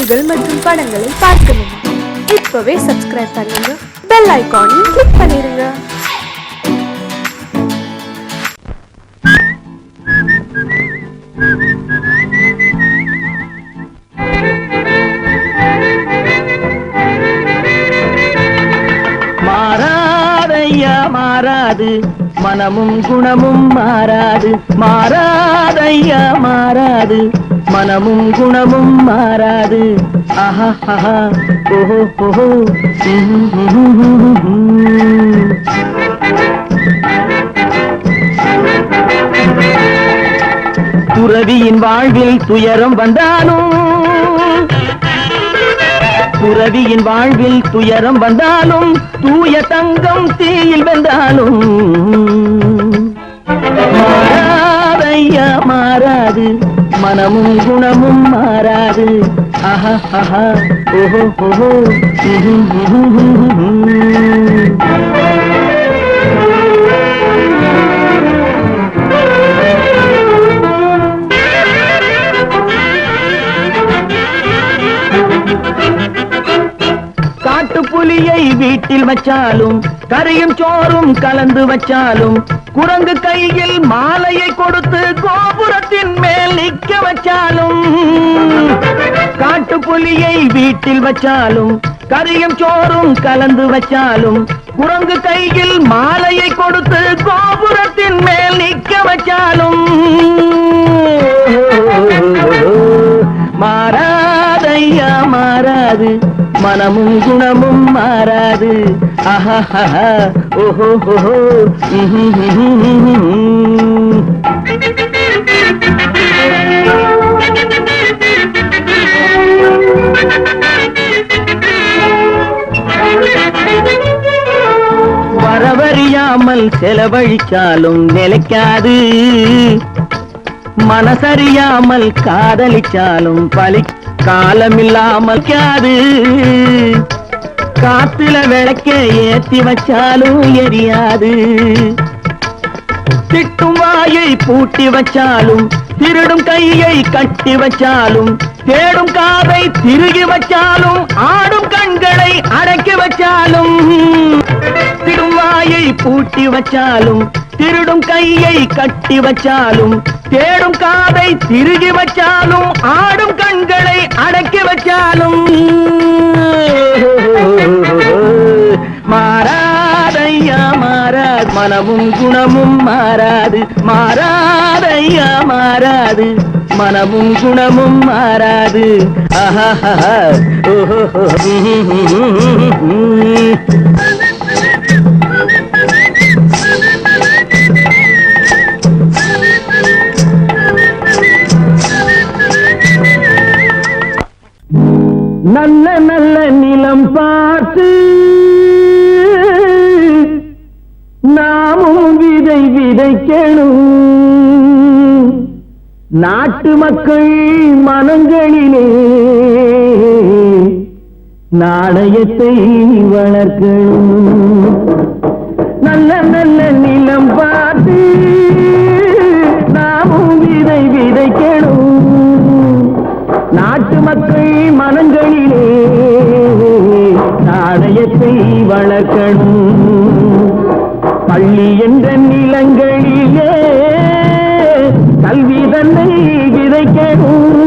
பாடல்கள் மற்றும் படங்களை பார்க்கணுமா? இப்பவே சப்ஸ்கிரைப் பண்ணுங்க, பெல் ஐகானையும் கிளிக் பண்ணிருங்க. மாறாதையா மாறாது, மனமும் குணமும் மாறாது. மாறாதையா மாறாது, மனமும் குணமும் மாறாது. ஆஹா ஆஹா ஓஹோ ஓஹோ. துறவியின் வாழ்வில் துயரம் வந்தாலும், துறவியின் வாழ்வில் துயரம் வந்தாலும், தூய தங்கம் தீயில் வென்றாலும் மாறாதையா மாறாது, மனமும் குணமும் மாறாது. ஆஹா ஆஹா ஓஹோ ஓஹோ. புலியை வீட்டில் வச்சாலும், கறியும் சோறும் கலந்து வச்சாலும், குரங்கு கையில் மாலையை கொடுத்து கோபுரத்தின் மேல் நிற்க வச்சாலும், காட்டு புலியை வீட்டில் வச்சாலும், கறியும் சோறும் கலந்து வச்சாலும், குரங்கு கையில் மாலையை கொடுத்து கோபுரத்தின் மேல் நிற்க வச்சாலும் மாறாதையா மாறாது, மனமும் குணமும் மாறாது. ஆஹா ஆஹா ஓஹோ ஓஹோ. வரவறியாமல் செலவழிச்சாலும் நிலைக்காது, மனசறியாமல் காதலிச்சாலும் பலி காலமில்லாமல் காது. காத்துல விளக்க ஏத்தி வச்சாலும் எரியாது, திட்டும் வாயை பூட்டி வச்சாலும், திருடும் கையை கட்டி வச்சாலும், தேடும் காதை திருகி வச்சாலும், ஆடும் கண்களை அடக்கி வச்சாலும், திடும் வாயை பூட்டி வச்சாலும், திருடும் கையை கட்டி வச்சாலும், தேடும் காதை திருகி வச்சாலும், ஆடும் கண்களை அடக்கி வச்சாலும் மாறாதையா மாறாது, மனமும் குணமும் மாறாது. மாறாதையா மாறாது, மனமும் குணமும் மாறாது. ஆஹா ஆஹா ஓஹோ. நல்ல நல்ல நிலம் பார்த்து நாமும் விதை விதைக்கணும், நாட்டு மக்கள் மனங்களிலே நாணயத்தை வளர்க்கணும். நல்ல நல்ல நிலம் பார்த்து நாமும் விதை விதைக்கணும், நாட்டு மக்கள் மனங்களிலே நாணயத்தை வளர்க்கணும். பள்ளி என்ற நிலங்களிலே கல்வி தன்னை விதைக்கணும்,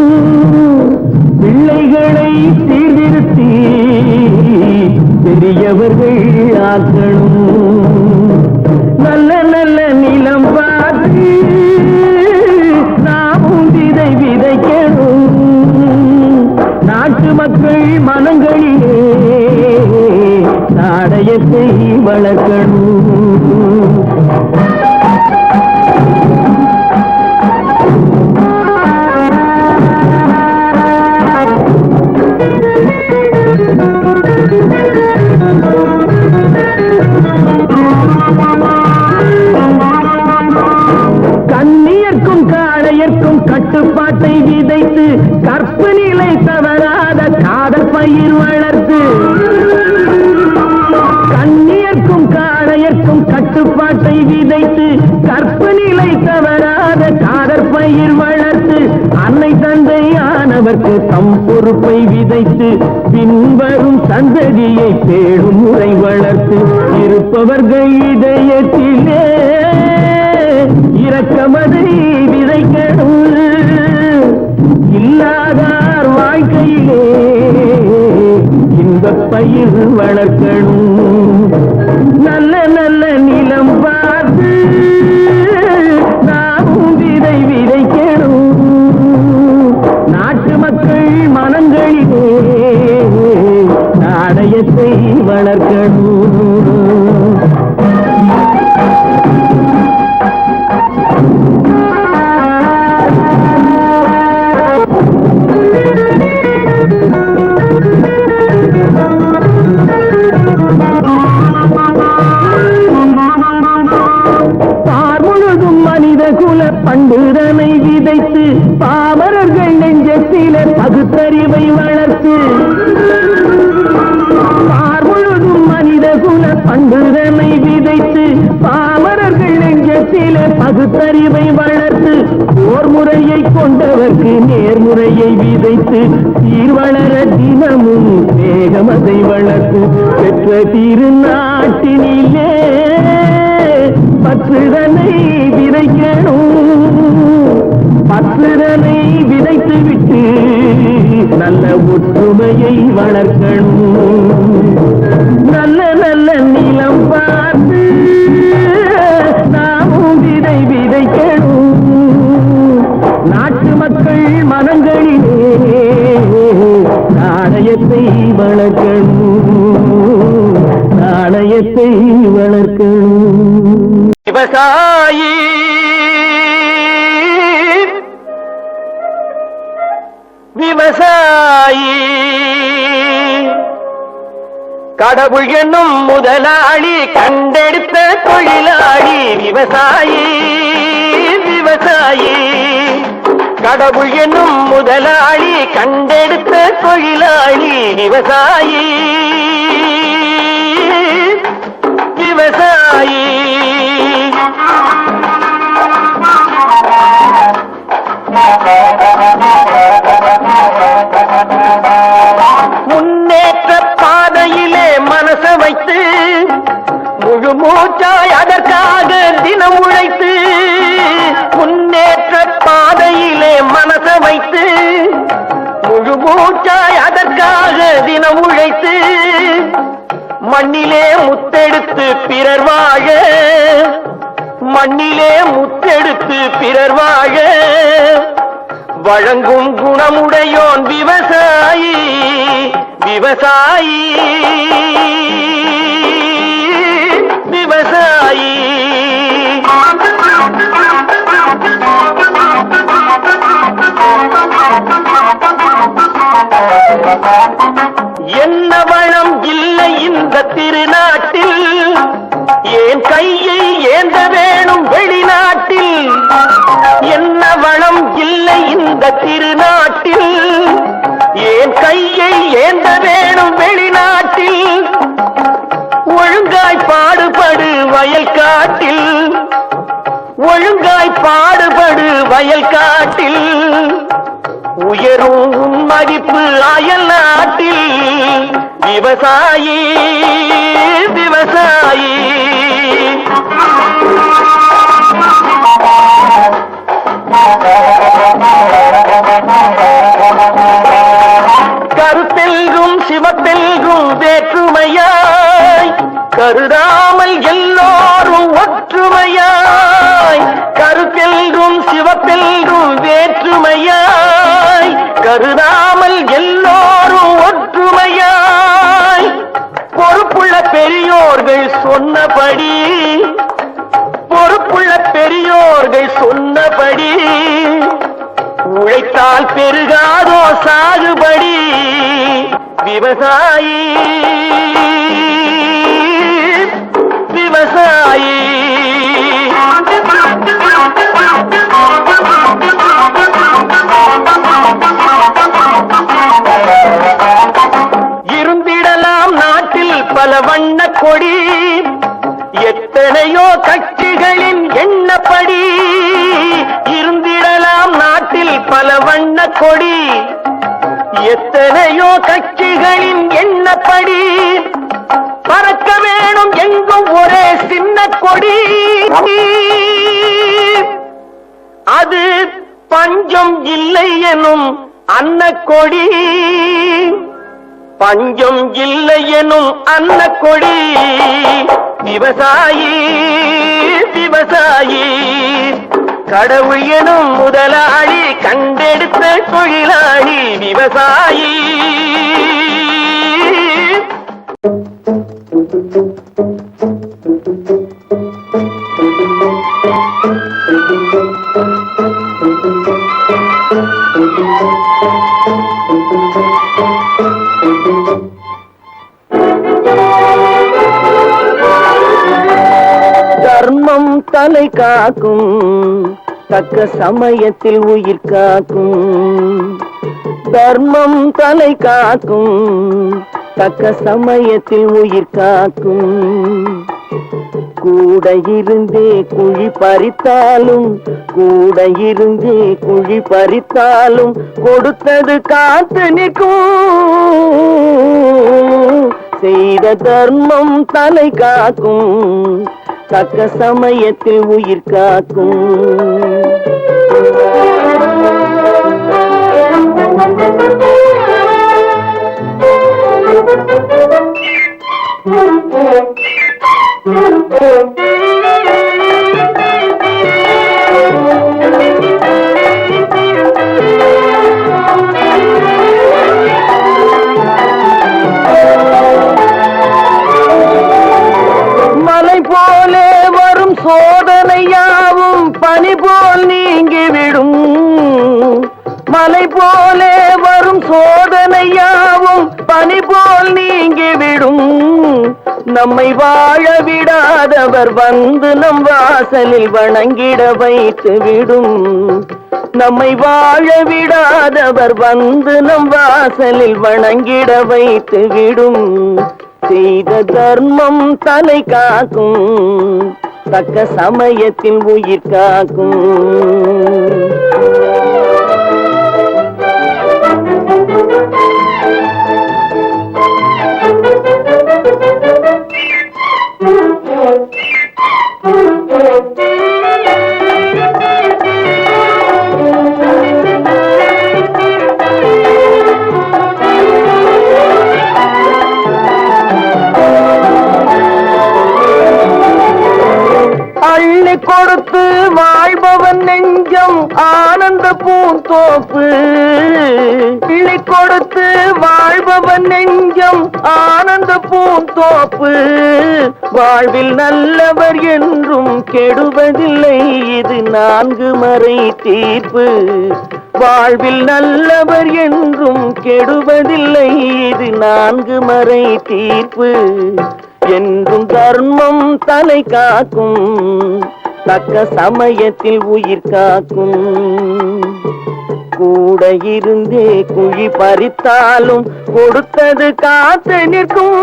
பிள்ளைகளை சீர்திருத்தி பெரியவர்கள் ஆக்கணும். நல்ல நல்ல நிலம் பார்த்து நாமும் விதை விதைக்கணும், நாட்டு மக்கள் மனங்களிலே நாணயத்தை வளர்க்கணும். கண்ணியர்க்கும் காளையர்க்கும் கட்டுப்பாட்டை விதைத்து, கற்பு நிலை தவறாத காதல் பயிர் வளர்த்து, கண்ணியர்க்கும் காளையர்க்கும் கட்டுப்பாட்டை விதைத்து, கற்பு நிலை தவறாத காதல் பயிர் வளர்த்து, அன்னை தந்தையானவர்க்கு தம் பொறுப்பை விதைத்து பின்வரும் சந்ததியை பேடும் முறை வளர்த்து இருப்பவர்கள் இதயத்திலே இரக்கமதை விதைக்கணும். இல்லாதார் வாழ்க்கையிலே இன்பப் பயிர் வளர்க்கணும். நல்ல நல்ல நிலம் பார்த்து நாமும் விதை விதைக்கணும். நாட்டு மக்கள் மனங்களிலே நாணயத்தை வளர்க்கணும். பண்புதனை விதைத்து பாமரர்கள் நெஞ்சத்திலே பகுத்தறிவை வளர்த்து பார்முழுதும் மனித குல பண்புதனை விதைத்து பாமரர்கள் நெஞ்சத்திலே பகுத்தறிவை வளர்த்து போர் முறையை கொண்டவர்க்கு நேர்முறையை விதைத்து சீர்வளர தினமும் வேகமதை வளர்த்து பெற்ற திருநாட்டினிலே பற்றுதனை விதைக்கணும். பற்றுதனை விதைத்து விட்டு நல்ல ஒற்றுமையை வளர்க்கணும். நல்ல நல்ல நிலம் பார்த்து நாமும் விதை விதைக்கணும். நாட்டு மக்கள் மனங்களிலே நாணயத்தை வளர்க்கணும். நாணயத்தை வளர்க்கணும். விவசாயி விவசாயி கடவுள் என்னும் முதலாளி கண்டெடுத்த தொழிலாளி விவசாயி விவசாயி கடவுள் என்னும் முதலாளி கண்டெடுத்த தொழிலாளி விவசாயி விவசாயி முன்னேற்ற பாதையிலே மனச வைத்து முழு மூச்சாய் அதற்காக தினம் உழைத்து முன்னேற்ற பாதையிலே மனச வைத்து முழு மூச்சாய் அதற்காக தினம் உழைத்து மண்ணிலே முத்தெடுத்து பிறர் வாழ மண்ணிலே முத்தெடுத்து பிறர் வாழ வழங்கும் குணமுடையோன் விவசாயி விவசாயி விவசாயி என்ன வளம் இல்லை இந்த திருநாட்டில் ஏன் கையை ஏந்த வேணும் வெளிநாட்டில் என்ன வளம் இல்லை இந்த திருநாட்டில் ஏன் கையை ஏந்த வேணும் வெளிநாட்டில் ஒழுங்காய் பாடுபடு வயல் காட்டில் ஒழுங்காய் பாடுபடு வயல் காட்டில் உயரும் மதிப்பு அயல் நாட்டில் விவசாயி விவசாயி கருத்தெல்கும் சிவத்தெல்கும் வேற்றுமையாய் கருதாமல் எல்லோரும் ஒற்றுமையாய் கருத்தெல்கும் சிவத்தெல்கும் வேற்றுமையாய் கருதாமல் எல்லோரும் ஒற்றுமையாய் பொறுப்புள்ள பெரியோர்கள் சொன்னபடி பொறுப்புள்ள பெரியோர்கள் சொன்னபடி உழைத்தால் பெருகாதோ சாகுபடி விவசாயி விவசாயி இருந்திடலாம் நாட்டில் பல வண்ண கொடி எத்தனையோ கட்சிகளின் எண்ணப்படி இருந்திடலாம் நாட்டில் பல வண்ண கொடி எத்தனையோ கட்சிகளின் எண்ணப்படி பறக்க வேணும் எங்கும் ஒரே சின்ன கொடி. அது பஞ்சம் இல்லை எனும் அன்னக்கொடி, பஞ்சம் இல்லை எனும் அன்னக்கொடி. விவசாயி விவசாயி கடவுள் எனும் முதலாளி கண்டெடுத்த தொழிலாளி விவசாயி. தர்மம் தலை காக்கும், தக்க சமயத்தில் உயிர் காக்கும். தர்மம் தலை காக்கும், தக்க சமயத்தில் உயிர் காக்கும். கூட இருந்தே குழி பறித்தாலும், கூட இருந்தே குழி பறித்தாலும் கொடுத்தது காத்து நிற்கும். செய்த தர்மம் தலை காக்கும், தக்க சமயத்தில் உயிர் காக்கும். மலை போலே வரும் சோதனையாவும் பனி போல் நீங்கிவிடும். மலை போலே வரும் சோதனையாவும் பனி போல் நீங்கிவிடும். நம்மை வாழ விடாதவர் வந்து நம் வாசலில் வணங்கிட வைத்து விடும். நம்மை வாழ விடாதவர் வந்து நம் வாசலில் வணங்கிட வைத்து விடும். செய்த தர்மம் தலை காக்கும், தக்க சமயத்தில் உயிர் காக்கும். அள்ளி கொடுத்து வாழ்பவன் நெஞ்சம் ஆனந்த பூந்தோப்பு. அள்ளி கொடுத்து வாழ்பவன் நெஞ்சம் ஆனந்த பூந்தோப்பு. வாழ்வில் நல்லவர் என்றும் கெடுவதில்லை, இது 4 மறை தீர்ப்பு. வாழ்வில் நல்லவர் என்றும் கெடுவதில்லை, இது 4 மறை தீர்ப்பு. என்றும் தர்மம் தலை காக்கும், தக்க சமயத்தில் உயிர் காக்கும். கூட இருந்தே குழி பறித்தாலும் கொடுத்தது காத்து நிற்கும்.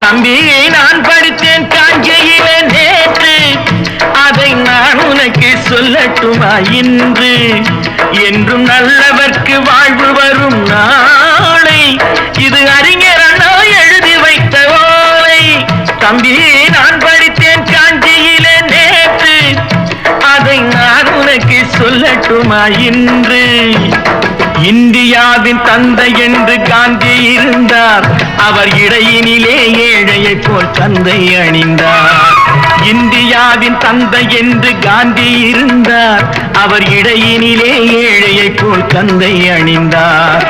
தம்பி, நான் படித்தேன் காஞ்சியிலே நேற்று, அதை நான் உனக்கு சொல்லட்டுமா இன்று? என்றும் நல்லவர்க்கு வாழ்வு வரும் நாளை, இது அறிஞர் அண்ணா எழுதி வைத்த ஓலை. தம்பி, நான் படித்தேன் காஞ்சியிலே நேற்று, அதை நான் உனக்கு சொல்லட்டுமா இன்று? இந்தியாவின் தந்தை என்று காந்தி இருந்தார், அவர் இடையினிலே ஏழையை போல் தந்தை அணிந்தார். இந்தியாவின் தந்தை என்று காந்தி இருந்தார், அவர் இடையினிலே ஏழையை போல் தந்தை அணிந்தார்.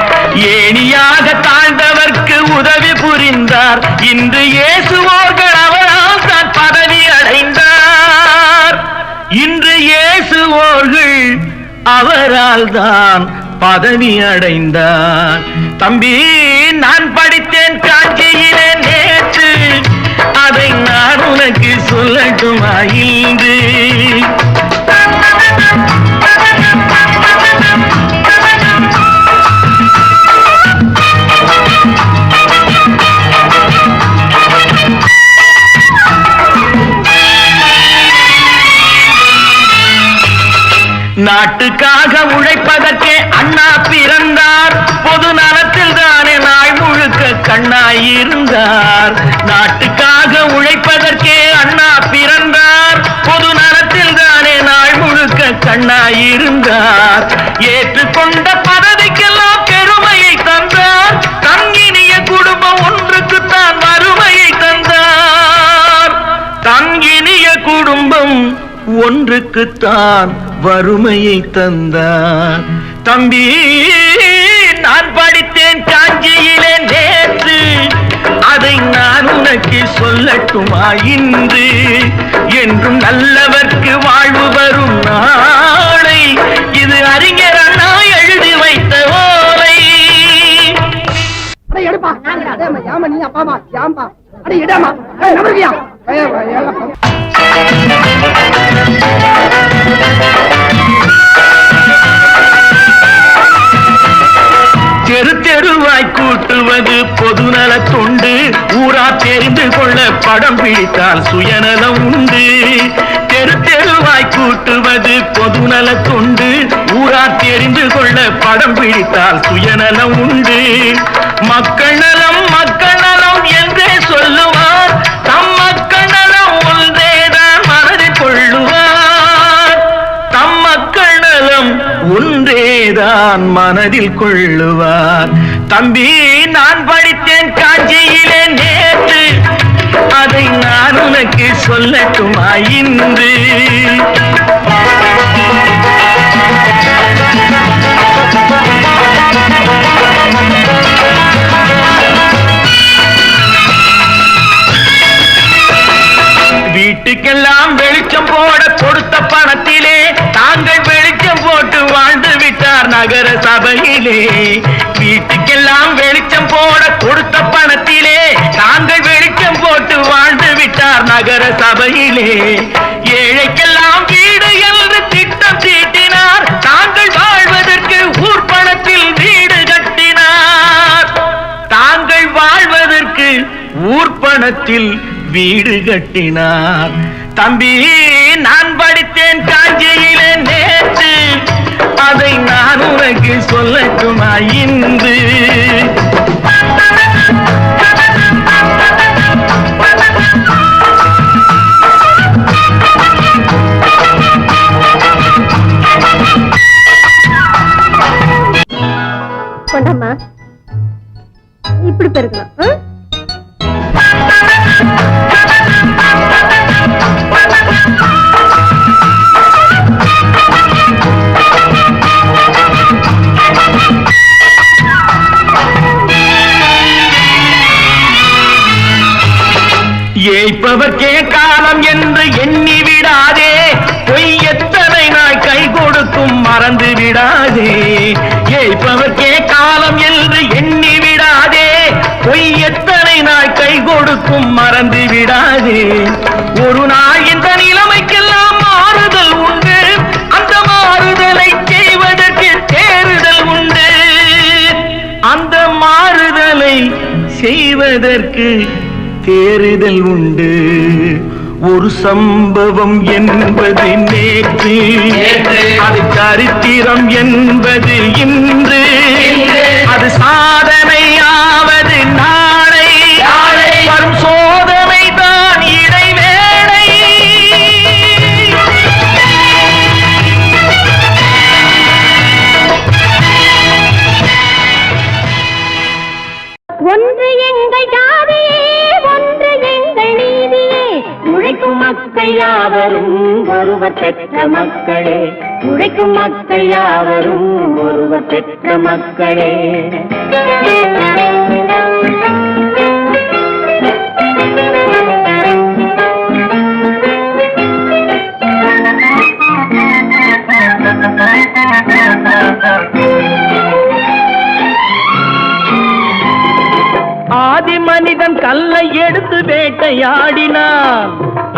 ஏணியாக தாழ்ந்தவர்க்கு உதவி புரிந்தார், இன்று இயேசுவோர்கள் அவரால் தான் பதவி அடைந்தார். இன்று இயேசுவோர்கள் அவரால் தான் பதவி அடைந்தார். தம்பி, நான் படித்தேன் காஞ்சியிலே நேற்று, அதை நான் உனக்கு சொல்லட்டுமா இன்று? நாட்டுக்காக உழைப்பதற்கே அண்ணா பிறந்தார், பொது நலத்தில் தானே நாள் முழுக்க கண்ணாயிருந்தார். நாட்டுக்காக உழைப்பதற்கே அண்ணா பிறந்தார், பொது நலத்தில் தானே நாள் முழுக்க கண்ணாயிருந்தார். ஏற்றுக்கொண்ட பதவிக்கெல்லாம் பெருமையை தந்தார், தங்கினிய குடும்பம் ஒன்றுக்குத்தான் வறுமையை தந்தார். தங்கினிய குடும்பம் ஒன்றுக்குத்தான் வறுமையை தந்தார். தம்பி, நான் படித்தேன் காஞ்சியிலே நேற்று, அதை நான் உனக்கு சொல்லட்டுமா இன்று? என்றும் நல்லவர்க்கு வாழ்வு வரும் நாளை, இது அறிஞர் அண்ணா எழுதி வைத்த ஓலை. தெரு தெருவாய் கூட்டுவது பொதுநல தொண்டு, ஊரா தெரிந்து கொள்ள படம் பிடித்தால் சுயநலம் உண்டு. தெரு தெருவாய் கூட்டுவது பொதுநல தொண்டு, ஊரா தெரிந்து கொள்ள படம் பிடித்தால் சுயநலம் உண்டு. மக்கள் நலம் மக்கள் நலம் என்றே சொல்லுவார், தம் மக்கள் நலம் ஒன்றேதான் மனதில் கொள்ளுவார். தம் மக்கள் நலம் ஒன்றேதான் மனதில் கொள்ளுவார். தம்பி, நான் படித்தேன் காஞ்சியிலே நேற்று, அதை நான் உனக்கு சொல்லட்டுமா இன்று? வீட்டுக்கெல்லாம் வெளிச்சம் போட கொடுத்த பணத்திலே தாங்கள் வெளிச்சம் போட்டு வாழ்ந்து விட்டார் நகர சபையிலே. வீட்டுக்கெல்லாம் வெளிச்சம் போட கொடுத்த பணத்திலே தாங்கள் வெளிச்சம் போட்டு வாழ்ந்து விட்டார் நகர சபையிலே. ஏழைக்கெல்லாம் வீடு என்று திட்டம் தீட்டினார், தாங்கள் வாழ்வதற்கு ஊர் பணத்தில் வீடு கட்டினார். தாங்கள் வாழ்வதற்கு ஊர் பணத்தில் வீடு கட்டினார். தம்பி, நான் படித்தேன் காஞ்சியிலே நேற்று, அதை நான் உனக்கு சொல்லட்டுமா இன்று? கொண்டம்மா, இப்படி பெருக்கலாம். ஏய்ப்பவர்க்கே காலம் என்று எண்ணி விடாதே, பொய் எத்தனை நாள் கை கொடுக்கும் மறந்து விடாதே. ஏய்ப்பவர்க்கே காலம் என்று எண்ணி விடாதே, பொய் எத்தனை நாள் கை கொடுக்கும் மறந்து விடாதே. ஒரு நாள் இந்த நிலைமைக்கெல்லாம் மாறுதல் உண்டு, அந்த மாறுதலை செய்வதற்கு தேறுதல் உண்டு. அந்த மாறுதலை செய்வதற்கு தேறுதல் உண்டு. ஒரு சம்பவம் என்பது நேற்று, அது சரித்திரம் என்பது இன்று, அது சாதனையாவது நாளை, வரும் சோதனை தான் இடைவேளை. ஒன்று எங்கள் ஜாதியே, ஒன்று எங்கள் நீதியே, உழைக்கும் மக்கள் யாவரும் ஒருவர் பெற்ற மக்களே, உழைக்கும் மக்கள் யாவரும் ஒருவர் பெற்ற மக்களே. ஆதி மனிதன் கல்லை எடுத்து வேட்டையாடினான்,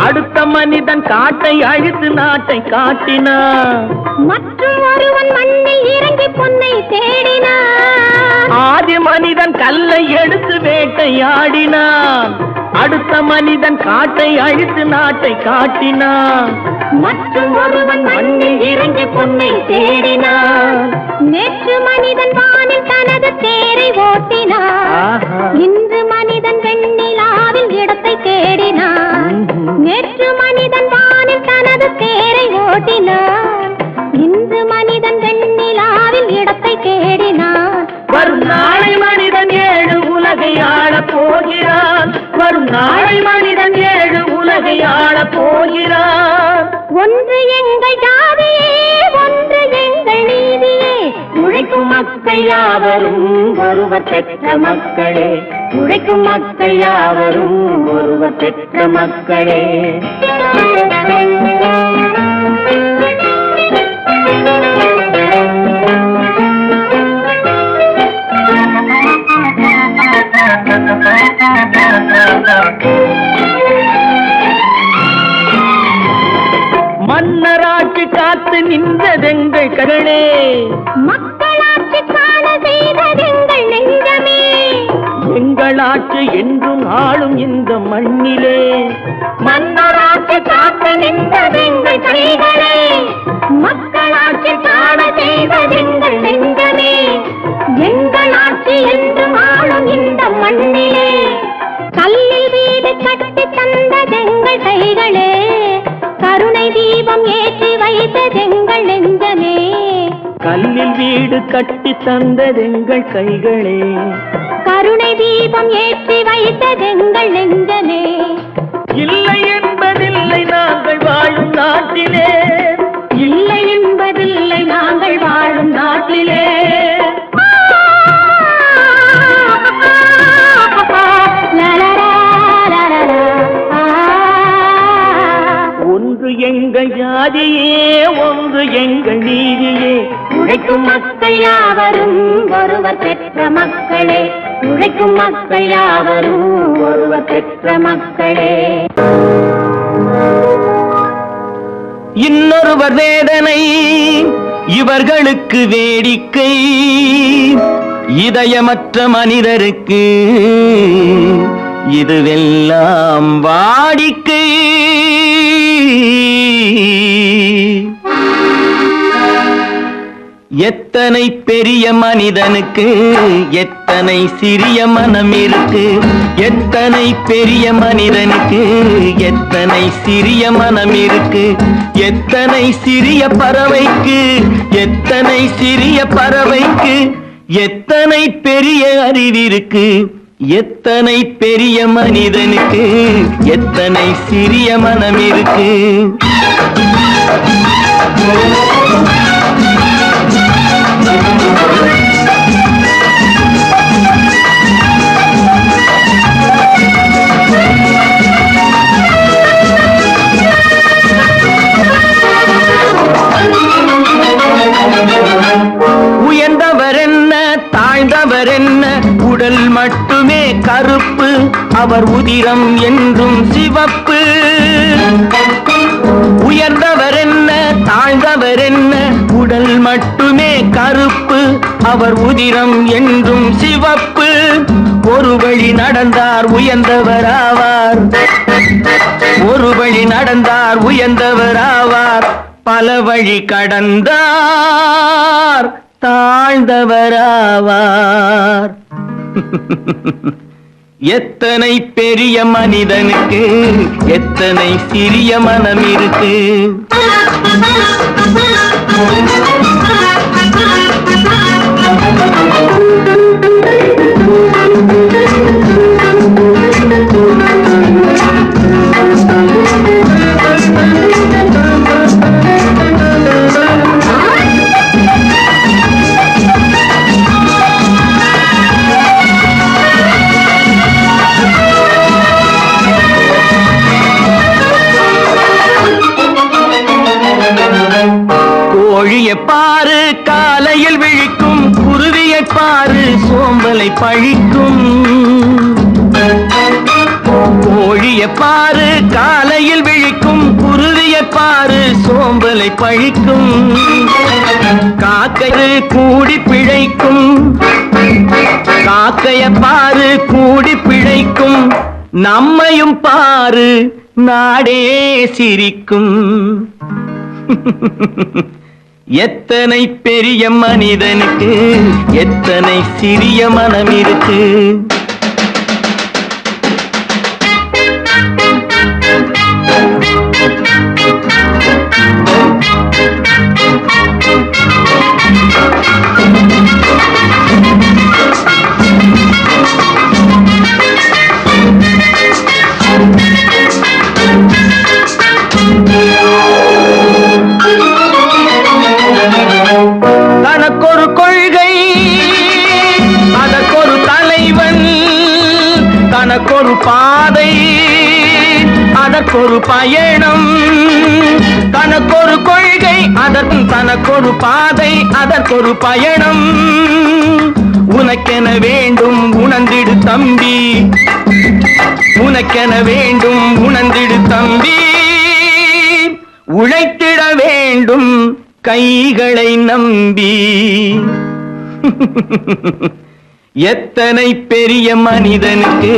அடுத்த மனிதன் காட்டை அழித்து நாட்டை காட்டினான். மற்றும் ஒருவன் மண்ணில் இறங்கி பொன்னை தேடினான். ஆதி மனிதன் கல்லை எடுத்து வேட்டையாடினான், அடுத்த மனிதன் காட்டை அழித்து நாட்டை காட்டினான். மற்றும் ஒருவன் மண்ணில் இறங்கி பொன்னை தேடினான். நேற்று மனிதன் வானில் தனது தேரை ஓட்டினான். இன்று மனிதன் வெண்ணிலாவில் இடத்தை தேடினான். நேற்று மனிதன் வானில் தனது தேரை ஓட்டினான். இன்று மனிதன் வெண்ணிலாவில் இடத்தை தேடினான். வரும் நாளை மனிதன் 7 உலகை ஆளப் போகிறான். வரும் நாளை மனிதன் 7 உலகை ஆளப் போகிறான். ஒன்று எங்கள் ஜாதியே, ஒன்று எங்கள் நீதியே. உழைக்கும் மக்கள் யாவரும் ஒருவர் பெற்ற மக்களே. உழைக்கும் மக்கள் யாவரும் ஒருவர் பெற்ற மக்களே. மன்னராட்சி காத்து நின்றதெங்கள் கருணே, மக்களாட்சி காண செய்ததெங்கள் நெஞ்சமே. எங்களாட்சி என்றும் ஆளும் இந்த மண்ணிலே. மன்னராட்சி காத்து நின்றதெங்கள் கைகளே. மக்களாட்சி காண செய்ததெங்கள் நெஞ்சமே. எங்களாட்சி என்றும் ஆளும் இந்த மண்ணிலே. கல்லில் வீடு கட்டி தந்ததெங்கள் கைகளே. கருணை தீபம் ஏற்றி வைத்ததெங்கள் நெஞ்சமே. கல்லில் வீடு கட்டி தந்ததெங்கள் கைகளே. கருணை தீபம் ஏற்றி வைத்ததெங்கள் நெஞ்சமே. இல்லை என்பதில்லை நாங்கள் வாழும் நாட்டிலே. இல்லை என்பதில்லை நாங்கள் வாழும் நாட்டிலே. ஒன்று எங்கள் ஜாதியே, ஒன்று எங்கள் நீதியே. உழைக்கும் மக்கள் யாவரும் ஒருவர் பெற்ற மக்களே. உழைக்கும் மக்கள் யாவரும் ஒருவர் பெற்ற மக்களே. இன்னொருவர் வேதனை இவர்களுக்கு வேடிக்கை, இதயமற்ற மனிதருக்கு இதுவெல்லாம் வாடிக்கை. எத்தனை பெரிய மனிதனுக்கு எத்தனை சிறிய மனம் இருக்கு. எத்தனை பெரிய மனிதனுக்கு எத்தனை சிறிய மனம் இருக்கு. எத்தனை சிறிய பறவைக்கு எத்தனை சிறிய பறவைக்கு எத்தனை பெரிய அறிவிருக்கு. எத்தனை பெரிய மனிதனுக்கு எத்தனை சிறிய மனம் இருக்கு. உயர்ந்தவர் என்ன தாழ்ந்தவர் என்ன, உடல் மட்டுமே கருப்பு, அவர் உதிரம் என்றும் சிவப்பு. உயர்ந்தவர் என்ன தாழ்ந்தவர் என்ன, உடல் மட்டுமே கருப்பு, அவர் உதிரம் என்றும் சிவப்பு. ஒரு வழி நடந்தார் உயர்ந்தவராவார், ஒரு வழி நடந்தார் உயர்ந்தவராவார். பல வழி கடந்தார் தாழ்ந்தவராவார். எத்தனை பெரிய மனிதனுக்கு எத்தனை சிறிய மனம் இருக்கு. கோழியை பாரு காலையில் விழிக்கும், குருவியை பாரு சோம்பலை பழிக்கும். கோழியை பாரு காலையில் விழிக்கும், குருவியை பாரு சோம்பலை பழிக்கும். காக்கை கூடி பிழைக்கும், ஊரைய பாரு கூடி பிழைக்கும், நம்மையும் பாரு நாடே சிரிக்கும். எத்தனை பெரிய மனிதனுக்கு எத்தனை சிறிய மனம் இருக்கு. தனக்கொரு கொள்கை அதற்கொரு தலைவன், தனக்கொரு பாதை அதற்கொரு பயணம். தனக்கொரு கொள்கை தனக்கொரு பாதை அதற்கொரு பயணம். உனக்கென வேண்டும் உணர்ந்திடு தம்பி, உனக்கென வேண்டும் உணர்ந்திடு தம்பி. உழைத்திட வேண்டும் கைகளை நம்பி. எத்தனை பெரிய மனிதனுக்கு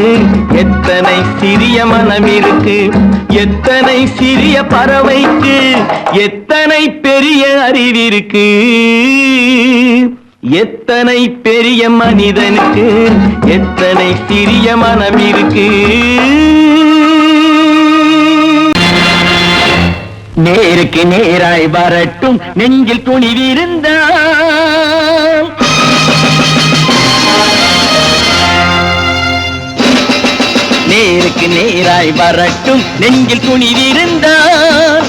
எத்தனை சிறிய மனம் இருக்கு. எத்தனை சிறிய பறவைக்கு எத்தனை பெரிய அறிவிருக்கு. எத்தனை பெரிய மனிதனுக்கு எத்தனை சிறிய மனம் இருக்கு. நேருக்கு நேராய் வரட்டும் நெஞ்சில் துணிவிருந்தால். நேருக்கு நேராய் வரட்டும் நெஞ்சில் துணிவிருந்தால்.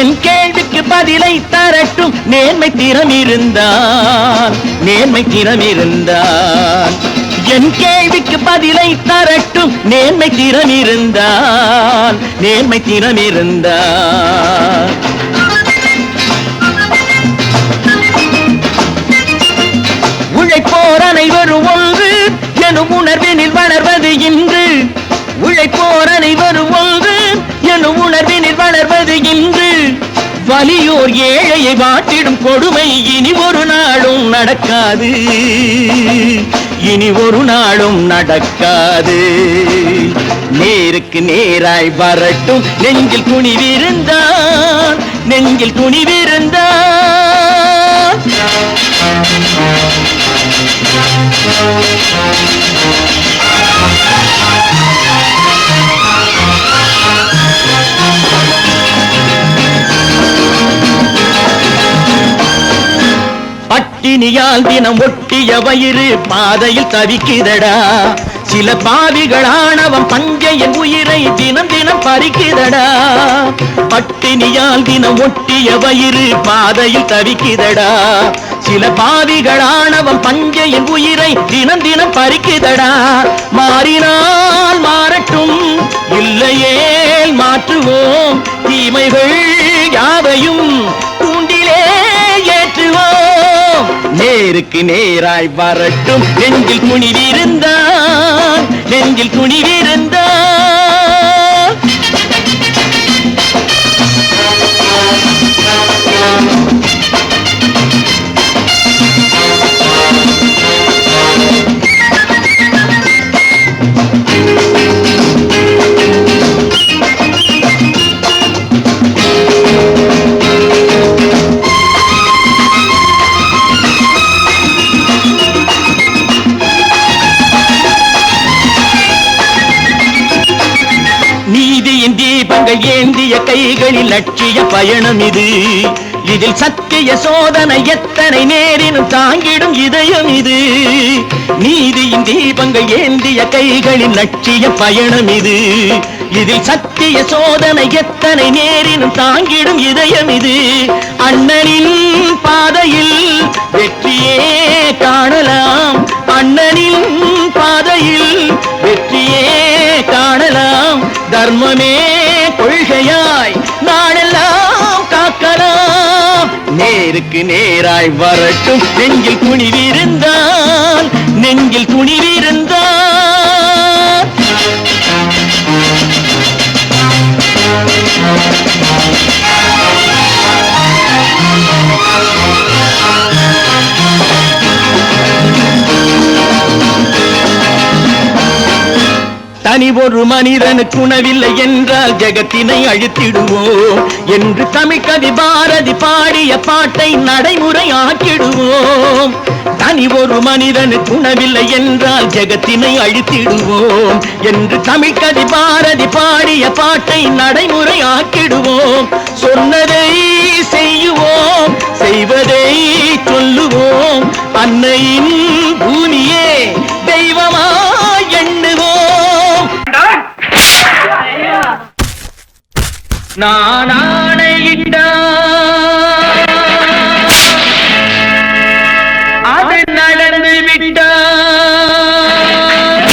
என் கேள்விக்கு பதிலை தரட்டும் நேர்மை திறம் இருந்தால். நேர்மை திறம் இருந்தால் என் கேள்விக்கு பதிலை தரட்டும் நேர்மை திறம் இருந்தால். நேர்மை திறம் இருந்தால் உழைப்போர் அனைவரும் ஒன்று எனும் உணர்வினில் வளர்வது இன்று. உழைப்போர் அனைவரும் ஒன்று எனும் உணர்வினில் வளர்வது இன்று. வலியோர் ஏழையை வாட்டிடும் கொடுமை இனி ஒரு நாளும் நடக்காது. இனி ஒரு நாளும் நடக்காது. நேருக்கு நேராய் வரட்டும் நெஞ்சில் துணிவிருந்தால். நெஞ்சில் துணிவிருந்தால் பட்டினியால் தினம் ஒட்டிய வயிறு பாதையில் தவிக்குதடா. சில பாவிகளானவன் பஞ்சையின் உயிரை தினம் தினம் பறிக்குதடா. பட்டினியால் தினம் ஒட்டிய வயிறு பாதையில் தவிக்குதடா. சில பாவிகளானவன் பஞ்சையின் உயிரை தினம் தினம் பறிக்குதடா. மாறினால் மாறட்டும் இல்லையேல் மாற்றுவோம். தீமைகள் யாவையும் தூண்டிலே ஏற்றுவோம். நேருக்கு நேராய் வரட்டும் நெஞ்சில் துணிவிருந்தால். நெஞ்சில் துணிவிருந்தால் நீதியின் தீபங்கள் ஏந்திய கைகளில் லட்சிய பயணம் இது. இதில் சத்திய சோதனை எத்தனை நேரினும் தாங்கிடும் இதயம் இது. நீதியின் தீபங்கள் ஏந்திய கைகளில் லட்சிய பயணம் இது. இதில் சத்திய சோதனை எத்தனை நேரினும் தாங்கிடும் இதயம் இது. அண்ணனின் பாதையில் வெற்றியே காணலாம். அண்ணனின் பாதையில் வெற்றியே காணலாம். தர்மமே கொள்கையாய் நாடெல்லாம் காக்கலாம். நேருக்கு நேராய் வரட்டும் நெஞ்சில் துணிவிருந்தால். நெஞ்சில் துணிவிருந்தால் தனி ஒரு மனிதனுக்கு உணவில்லை என்றால் ஜெகத்தினை அழித்திடுவோம் என்று தமிழ் கவி பாரதி பாடிய பாட்டை நடைமுறையாக்கிடுவோம். தனி ஒரு மனிதனுக்கு உணவில்லை என்றால் ஜெகத்தினை அழித்திடுவோம் என்று தமிழ் கவி பாரதி பாடிய பாட்டை நடைமுறையாக்கிடுவோம். சொன்னதை செய்யுவோம், செய்வதை சொல்லுவோம், அன்னையின் பூமியே தெய்வமா எண்ணுவோம். நான் ஆணையிட்டால் அது நடந்து விட்டால்,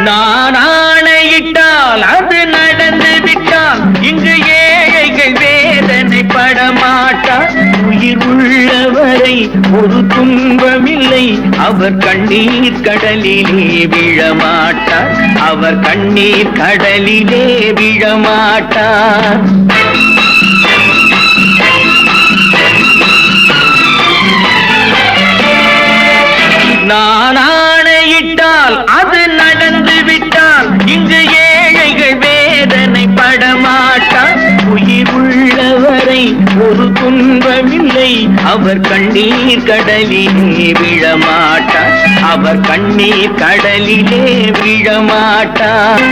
நான் ஆணையிட்டால் அது நடந்து விட்டால் இங்கு ஏழைகள் வேதனைப்பட மாட்டார். உயிர் உள்ளவரை ஒரு துன்பமில்லை, அவர் கண்ணீர் கடலிலே விழமாட்டார், அவர் கண்ணீர் கடலிலே விழமாட்டார். நான் ஆணையிட்டால் அது நடந்து விட்டால் இங்கு ஏழைகள் வேதனை படமாட்டார். உயிர் உள்ளவரை ஒரு துன்பமில்லை, அவர் கண்ணீர் கடலிலே விழமாட்டார், அவர் கண்ணீர் கடலிலே விழமாட்டார்.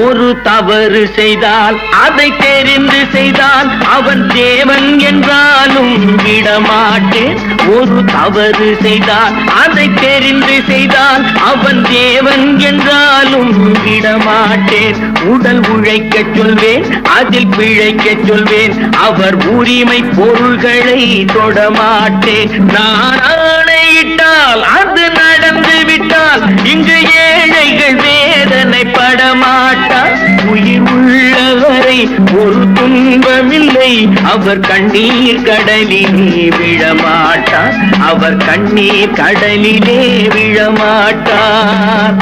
ஒரு தவறு செய்தால் அதை தெரிந்து செய்தால் அவன் தேவன் என்றாலும் விடமாட்டேன். ஒரு தவறு செய்தால் அதை தெரிந்து செய்தால் அவன் தேவன் என்றாலும் விடமாட்டேன். உடல் உழைக்க சொல்வேன், அதில் பிழைக்க சொல்வேன், அவர் உரிமை பொருள்களை தொடமாட்டேன். நான் ஆணையிட்டால் அது நடந்து விட்டால் இங்கு ஏழைகள் வேதனை படமாட்டார். உயிர் உள்ளவரை ஒரு துன்பமில்லை, அவர் கண்ணீர் கடலிலே விழமாட்டார், அவர் கண்ணீர் கடலிலே விழமாட்டார்.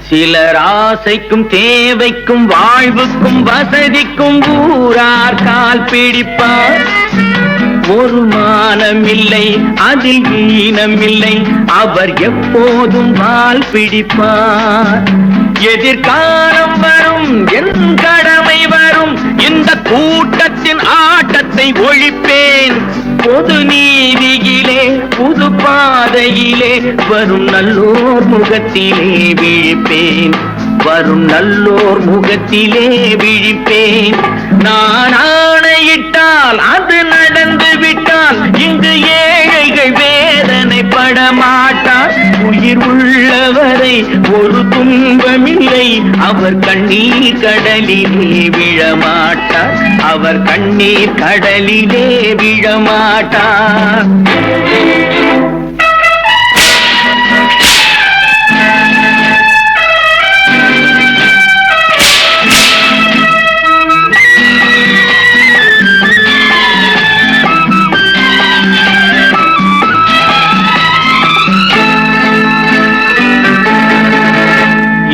சிலர் ஆசைக்கும் தேவைக்கும் வாழ்வுக்கும் வசதிக்கும் ஊரார் கால் பிடிப்பார். ஒரு மானமில்லை, அதில் ஈனமில்லை, அவர் எப்போதும் வால் பிடிப்பார். எதிர்காலம் வரும், என் கடமை வரும், இந்த கூட்டத்தின் ஆட்டத்தை ஒழிப்பேன். பொது நீதியிலே புது பாதையிலே வரும் நல்லோர் முகத்திலே விழிப்பேன், வரும் நல்லோர் முகத்திலே விழிப்பேன். நான் ஆணையிட்டால் அது நடந்து விட்டால் இங்கு ஏழைகள் வேதனை படமாட்டார். உயிர் உள்ளவரை ஒரு துன்பமில்லை, அவர் கண்ணீர் கடலிலே விழமாட்டார், அவர் கண்ணீர் கடலிலே விழமாட்டார்.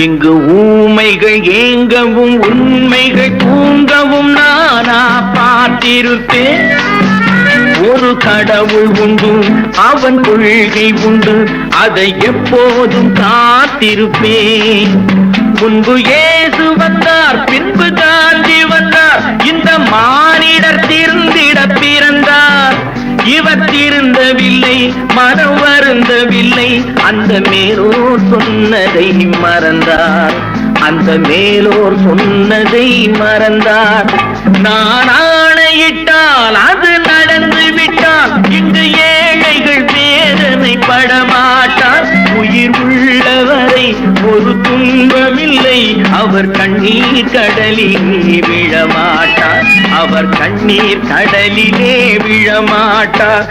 இங்கு ஊமைகள் ஏங்கவும் உண்மைகள் தூங்கவும் நானா பார்த்திருப்பேன். ஒரு கடவுள் உண்டு, அவன் கொள்கை உண்டு, அதை எப்போதும் காத்திருப்பேன். முன்பு இயேசு வந்தார், பின்பு காந்தி வந்தார், இந்த மானிடர் திருந்திட பிறந்தார். இவர் திருந்தவில்லை, மனம் வருந்தவில்லை, அந்த மேலோர் சொன்னதை மறந்தார், அந்த மேலோர் சொன்னதை மறந்தார். நான் ஆணையிட்டால் அது நடந்து விட்டால் இங்கு ஏழைகள் வேதனை படமாட்டார். உயிர் உள்ளவரை ஒரு துன்பமில்லை, அவர் கண்ணீர் கடலிலே விழமாட்டார், அவர் கண்ணீர் கடலிலே விழமாட்டார்.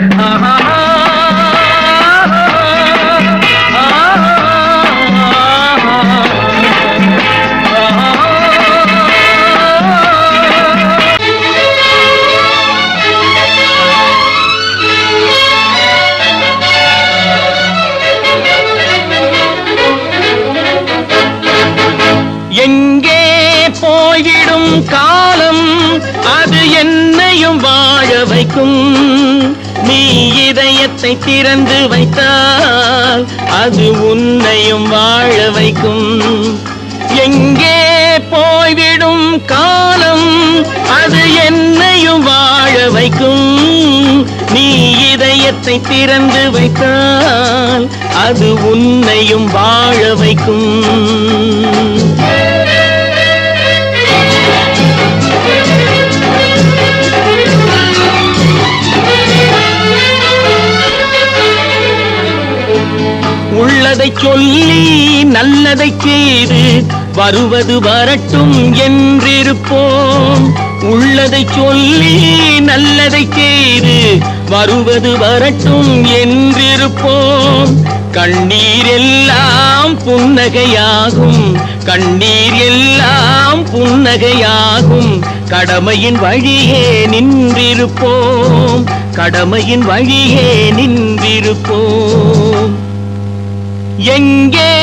எங்கே போய்விடும் காலம் அது என்னையும் வாழ வைக்கும். நீ இதயத்தை திறந்து வைத்தால் அது உன்னையும் வாழ வைக்கும். எங்கே போய்விடும் காலம் அது என்னையும் வாழ வைக்கும். நீ இதயத்தை திறந்து வைத்தால் அது உன்னையும் வாழ வைக்கும். உள்ளதை சொல்லி நல்லதை செய்து வருவது வரட்டும் என்றிருப்போம். உள்ளதை சொல்லி நல்லதை செய்து வருவது வரட்டும் என்றிருப்போம். கண்ணீர் எல்லாம் புன்னகையாகும், கண்ணீர் எல்லாம் புன்னகையாகும். கடமையின் வழியே நின்றிருப்போம், கடமையின் வழியே நின்றிருப்போம். எங்கே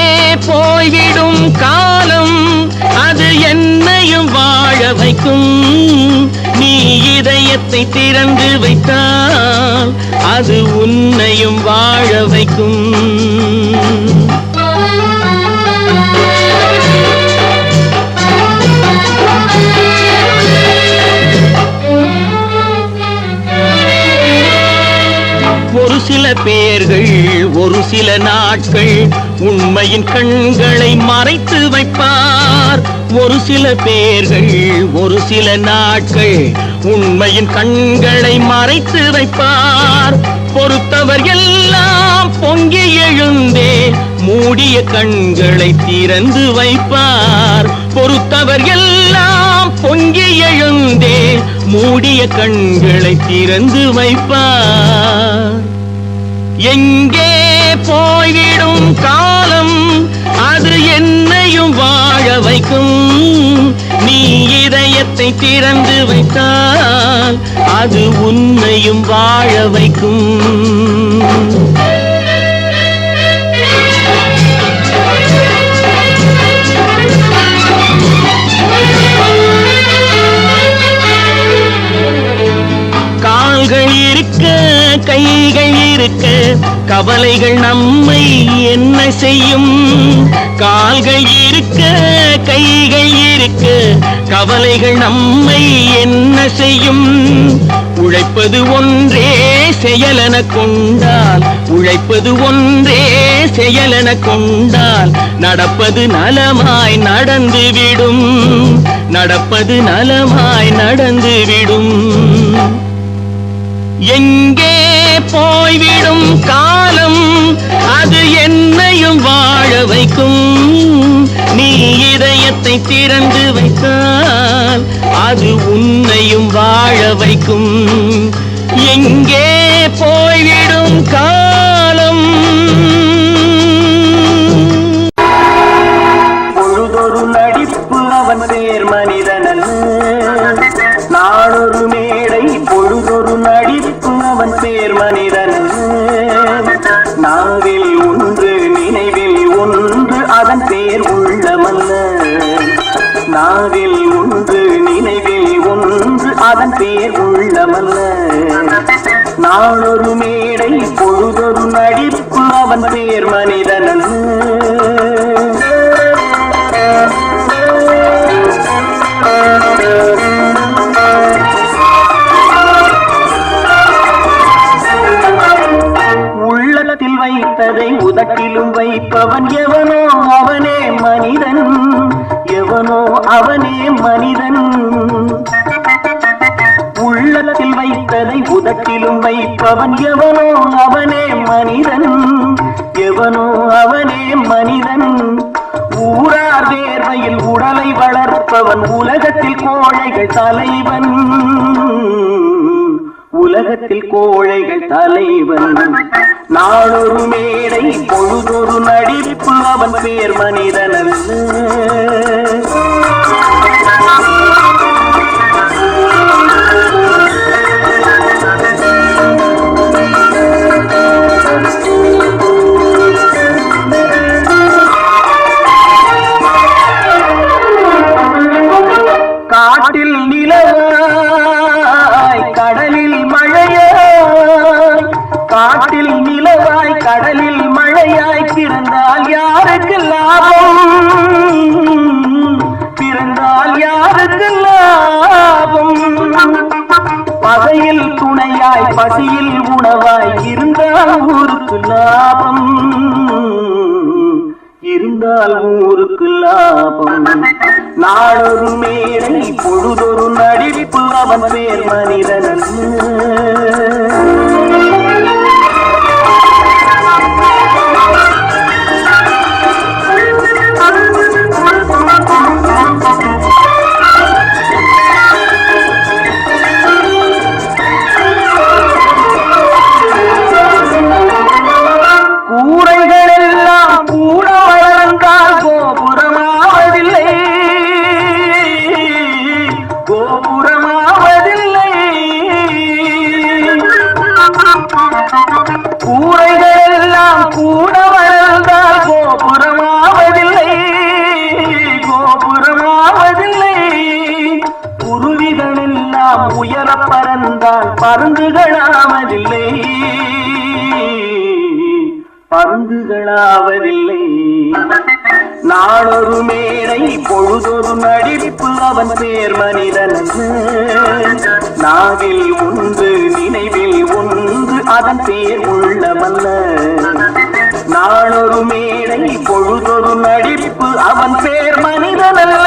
போய்விடும் காலம் அது என்னையும் வாழ வைக்கும். நீ இதயத்தை திறந்து வைத்தால் அது உன்னையும் வாழ வைக்கும். ஒரு சில பேர்கள் ஒரு சில நாட்கள் உண்மையின் கண்களை மறைத்து வைப்பார். ஒரு சில பேர்கள் ஒரு சில நாட்கள் உண்மையின் கண்களை மறைத்து வைப்பார். பொறுத்தவர் எல்லாம் பொங்கி எழுந்தே மூடிய கண்களை திறந்து வைப்பார். பொறுத்தவர் எல்லாம் பொங்கி எழுந்தே மூடிய கண்களை திறந்து வைப்பார். எங்கே போய்விடும் காலம் அது என்னையும் வாழ வைக்கும். நீ இதயத்தை திறந்து வைத்தால் அது உன்னையும் வாழ வைக்கும். கால்கள் இருக்க கைகள் இருக்க கவலைகள் நம்மை என்ன செய்யும். கால்கள் இருக்க கைகள் இருக்க கவலைகள் நம்மை என்ன செய்யும். உழைப்பது ஒன்றே செயலென கொண்டால், உழைப்பது ஒன்றே செயலென கொண்டால் நடப்பது நலமாய் நடந்துவிடும், நடப்பது நலமாய் நடந்துவிடும். எங்கே போய்விடும் காலம் அது என்னையும் வாழ வைக்கும். நீ இதயத்தை திறந்து வைத்தால் அது உன்னையும் வாழ வைக்கும். எங்கே போய்விடும் காலம். பொழுதொரு நடிப்பு அவன் பேர் மனிதனல்ல, நாளொரு மேடை பொழுதொரு நடிப்பு அவன் பேர் மனிதனல்ல. நாவில் ஒன்று நினைவில் ஒன்று அதன் பேர் உள்ளமல்ல. நாவில் ஒன்று நினைவில் ஒன்று அதன் பேர் உள்ளமல்ல. நாளொரு மேடை பொழுதொரு நடிப்பு அவன் பேர் மனிதனல்ல. உள்ளத்தில் வைத்ததை உதட்டிலும் வைப்பவன் எவனோ அவனே மனிதன், எவனோ அவனே மனிதன். உள்ளத்தில் வைத்ததை உதட்டிலும் வைப்பவன் எவனோ அவனே மனிதன், எவனோ அவனே மனிதன். ஊரார் வேர்வையில் உடலை வளர்ப்பவன் உலகத்தில் கோழைகள் தலைவன். உலகத்தில் கோழைகள் தலைவன். நாளொரு மேடை பொழுதொரு நடிப்பு அவன் பேர் மனிதனல்ல. காட்டில் நிலவாய் கடலில் மழையாய், காட்டில் நிலவாய் கடலில் மழையாய் பிறந்தால் யாருக்கு லாபம்? பிறந்தால் யாருக்கு லாபம்? பகையில் துணையாய் பசியில் உணவாய் இருந்தால் ஊருக்கு லாபம். இருந்தால் ஊருக்கு லாபம். நாளொரு மேடை பொழுதொரு நடிப்பு அவன் பேர் மனிதனல்ல. கூரைகளெல்லாம் கூட வளர்ந்தால் கோபுரமாவதில்லை. கோபுரமாவதில்லை. கூரைகளெல்லாம் கூட வளர்ந்தால் கோபுரமாவதில்லை. கோபுரமாவதில்லை. குருவிகளெல்லாம் உயர பறந்தால் பருந்துகளாவதில்லை. பருந்துகளாவதில்லை. நாளொரு மேடை பொழுதொரு நடிப்பு அவன் பேர் மனிதனல்ல. நாவில் ஒன்று நினைவில் ஒன்று அதன் பேர் உள்ளமல்ல. நாளொரு மேடை பொழுதொரு நடிப்பு அவன் பேர் மனிதனல்ல.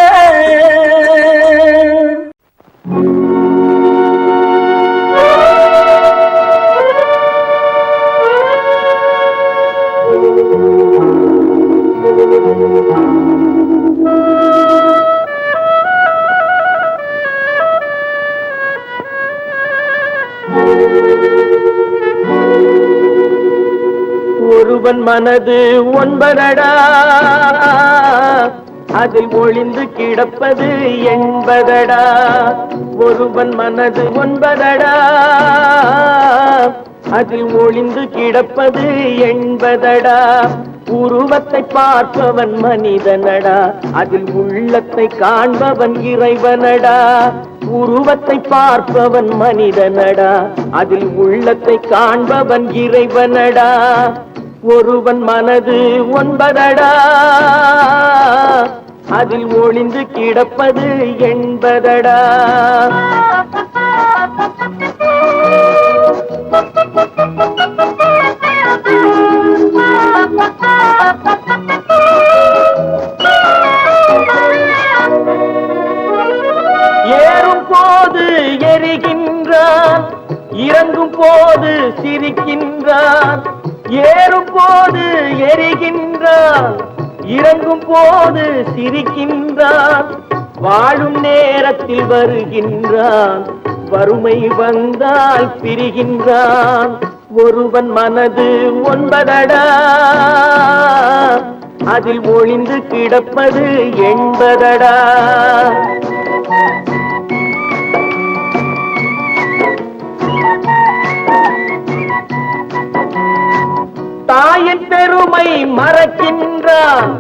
ஒருவன் மனது ஒன்பதடா, அதில் ஒளிந்து கிடப்பது என்பதடா. ஒருவன் மனது ஒன்பதடா, அதில் ஒளிந்து கிடப்பது என்பதடா. உருவத்தை பார்ப்பவன் மனிதனடா, அதில் உள்ளத்தை காண்பவன் இறைவனடா. உருவத்தை பார்ப்பவன் மனிதனடா, அதில் உள்ளத்தை காண்பவன் இறைவனடா. ஒருவன் மனது ஒன்பதடா, அதில் ஒளிந்து கிடப்பது என்பதடா. ஏறும் போது எரிகின்றான், இறங்கும் போது சிரிக்கின்றான். ஏறும் போது எரிகின்றான், இறங்கும் போது சிரிக்கின்றான். வாழும் நேரத்தில் வருகின்றான், வறுமை வந்தால் பிரிகின்றான். ஒருவன் மனது ஒன்பதடா, அதில் ஒளிந்து கிடப்பது என்பதடா. தாயின் பெருமை மறக்கின்றான்,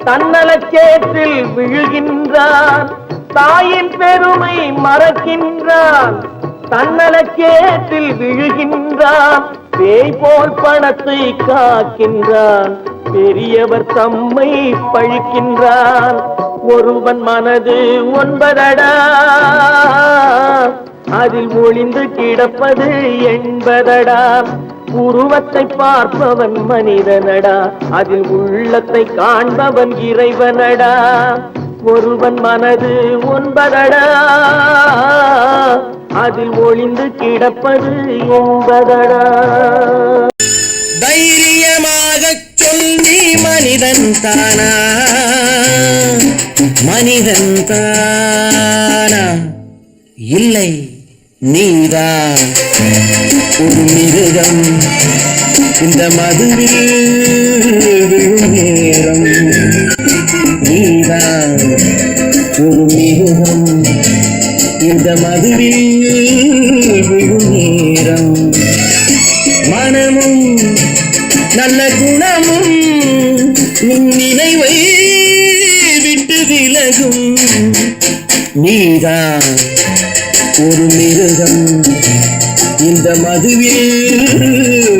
தன்னலச்சேற்றில் விழுகின்றான். தாயின் பெருமை மறக்கின்றான், தன்னலச்சேற்றில் விழுகின்றான். பேய் போல் பணத்தை காக்கின்றான், பெரியவர் தம்மை பழிக்கின்றான். ஒருவன் மனது ஒன்பதடா, அதில் ஒளிந்து கிடப்பது என்பதடா. உருவத்தை பார்ப்பவன் மனிதனடா, அதில் உள்ளத்தை காண்பவன் இறைவனடா. ஒருவன் மனது ஒன்பதடா, அதில் ஒளிந்து கிடப்பது என்பதடா. தைரியமாக சொல் நீ மனிதன் தானா மனிதன் தானா இல்லை நீதான் ஒரு மிருகம் இந்த மதுவில் விழும் நேரம் நீதான் ஒரு மிருகம் இந்த மதுவில் விழும் நேரம் மனமும் நல்ல குணமும் உன் நினைவை விட்டு விலகும் நீதான் ஒரு மிருகம் இந்த மதுவில்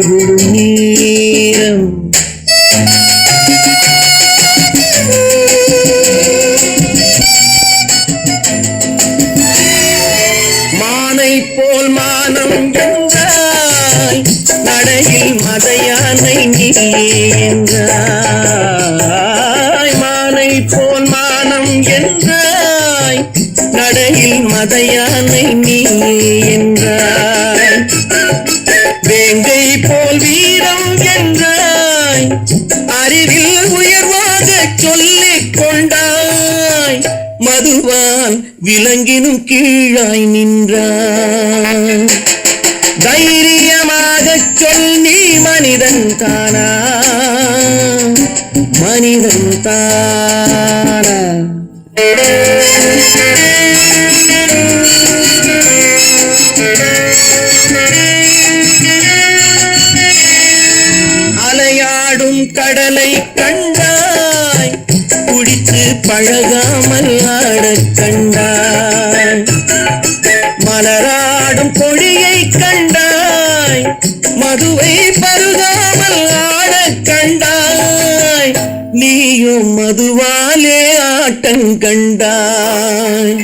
விழும் நேரம் மானை போல் மானம் என்றாய் நடையில் மதையானை நீ என்றாய் மானை போல் மானம் என்றாய் நடையில் மதையானை நீ என்றாய் வேங்கை போல் வீரம் என்றாய் அறிவில் உயர்வாக சொல்லிக் கொண்டாய் மதுவால் விலங்கினும் கீழாய் நின்றாய் தைரியமாக சொல் நீ மனிதன் தானா மனிதன் தானா அலையாடும் கடலை கண்டாய் குடித்து பழகாமல் ஆடக் கண்டாய் மலராடும் கொடியை கண்டாய் மதுவை பருகாமல் ஆடக் கண்டாய் நீயும் மதுவாலே ஆட்டம் கண்டாய்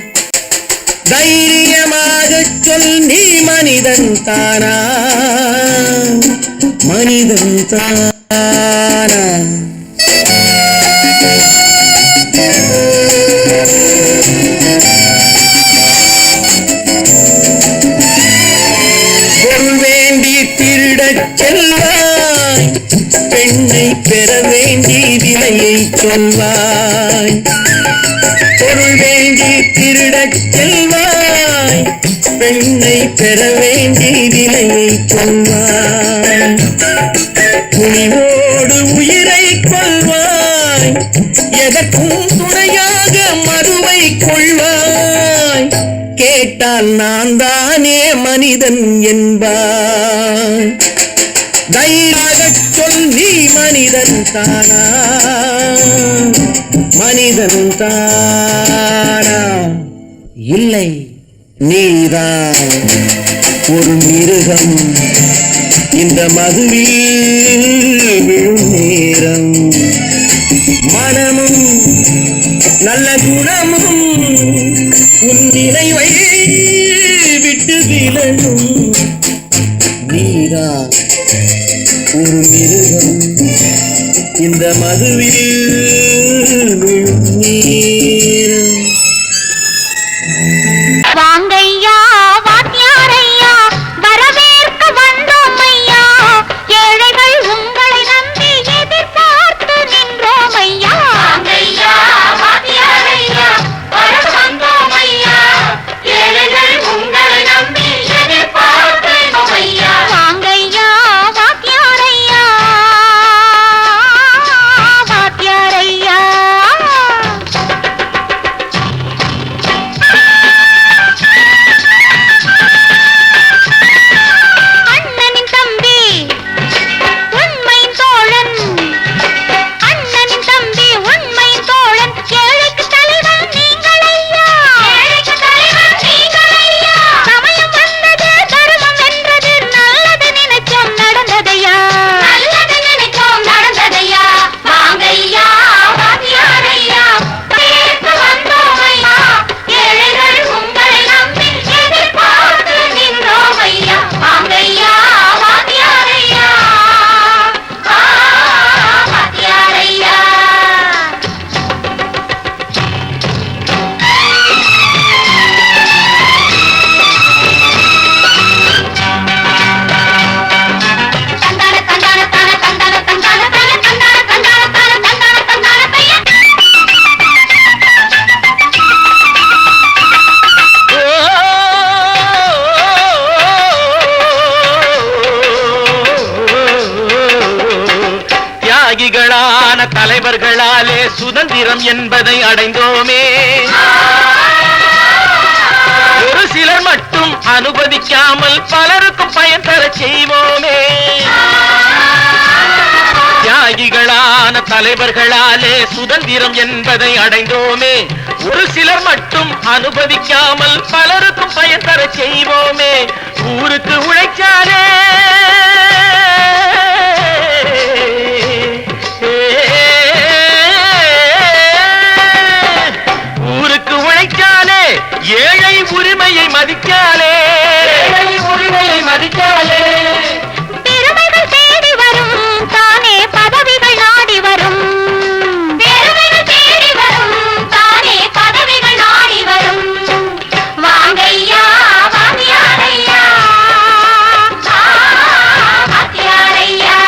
தைரியமாக சொல் நீ மனிதன் தானா மனிதன் தானா பொருள் வேண்டி திருடச் செல்வாய் பெண்ணை பெற வேண்டி விலையை சொல்வாய் பொருள் வேண்டி திருடச் செல்வாய் பெண்ணை பெற வேண்டி விலையை சொல்வாய் துணிவோடு உயிரை கொள்வாய் எதற்கும் துணையாக மதுவை கொள்வாய் கேட்டால் நான் தானே மனிதன் என்பாய் தைரியமாக சொல் நீ மனிதன் தானா மனிதன் தானா இல்லை நீதான் ஒரு மிருகம் இந்த மதுவில் விழும் நேரம் மனமும் நல்ல குணமும் உன் நினைவை விட்டு விலகும் நீதான் ஒரு மிருகம் இந்த மதுவில் விழும் நேரம் வாங்கையா வாத்தியாரையா வரவேற்க வந்தோம் ஐயா ஏழைகள் உங்களை நம்பி எதிர்பார்த்து நின்றோம் ஐயா வாங்கையா வாத்தியாரையா வரவேற்க வந்தோம் ஐயா ஏழைகள் உங்களை நம்பி எதிர்பார்த்து நின்றோம் ஐயா வாங்கையா வாத்தியாரையா வாத்தியாரையா சுதந்திரம் என்பதை அடைந்தோமே. ஒரு சிலர் மட்டும் அனுமதிக்காமல் பலருக்கும் பயன் தர செய்வோமே. தியாகிகளான தலைவர்களாலே சுதந்திரம் என்பதை அடைந்தோமே. ஒரு சிலர் மட்டும் அனுமதிக்காமல் பலருக்கும் பயன் தர செய்வோமே. ஊருக்கு உழைச்சாலே ஊருக்கு உழைச்சாலே ஏழை உரிமையை மதிக்காலே பெருமைகள் தேடி வரும் தானே பதவிகள் நாடி வரும். பெருமைகள் தேடி வரும் தானே பதவிகள் நாடி வரும். வாங்கையா வாத்தியாரையா வாத்தியாரையா.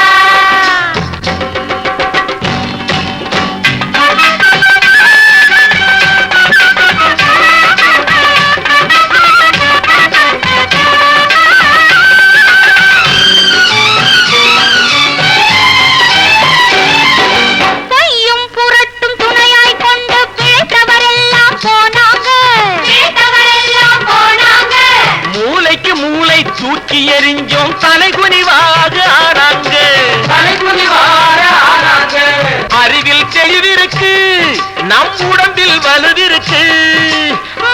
பொய்யும் புரட்டும் துணையாய் கொண்டு பிழைத்தவரெல்லாம் போனாங்க. மூளைக்கு மூளை தூக்கி எறிஞ்சோம் தலைகுனிவாக ஆனாங்க. அறிவில் தெளிவிருக்கு, நம் உடம்பில் வலுவிருக்கு.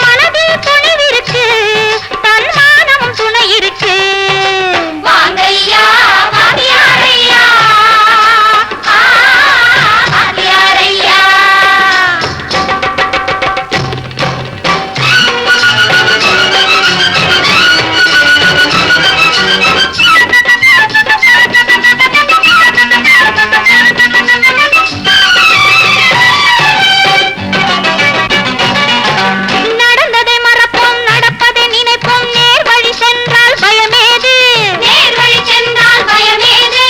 மனதில் துணிவிருக்கு, தன்மானமும் துணை இருக்கு. வாங்கையா வாத்தியாரையா வாத்தியாரையா. நடந்ததை மறப்போம், நடப்பதை நினைப்போம். நேர் வழி சென்றால் பயமேது? நேர் வழி சென்றால் பயமேது?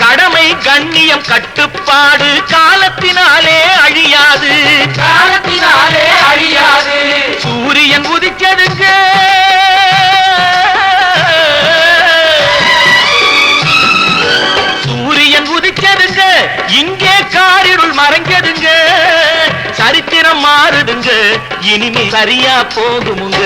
கடமை கண்ணியம் கட்டுப்பாடு காலத்தினாலே அழியாது. சூரியன் உதிச்சதுங்க, சூரியன் உதிச்சதுங்க, இங்கே காரிருள் மறைஞ்சதுங்க. சரித்திரம் மாறுதுங்க, இனிமே சரியா போகுமுங்க.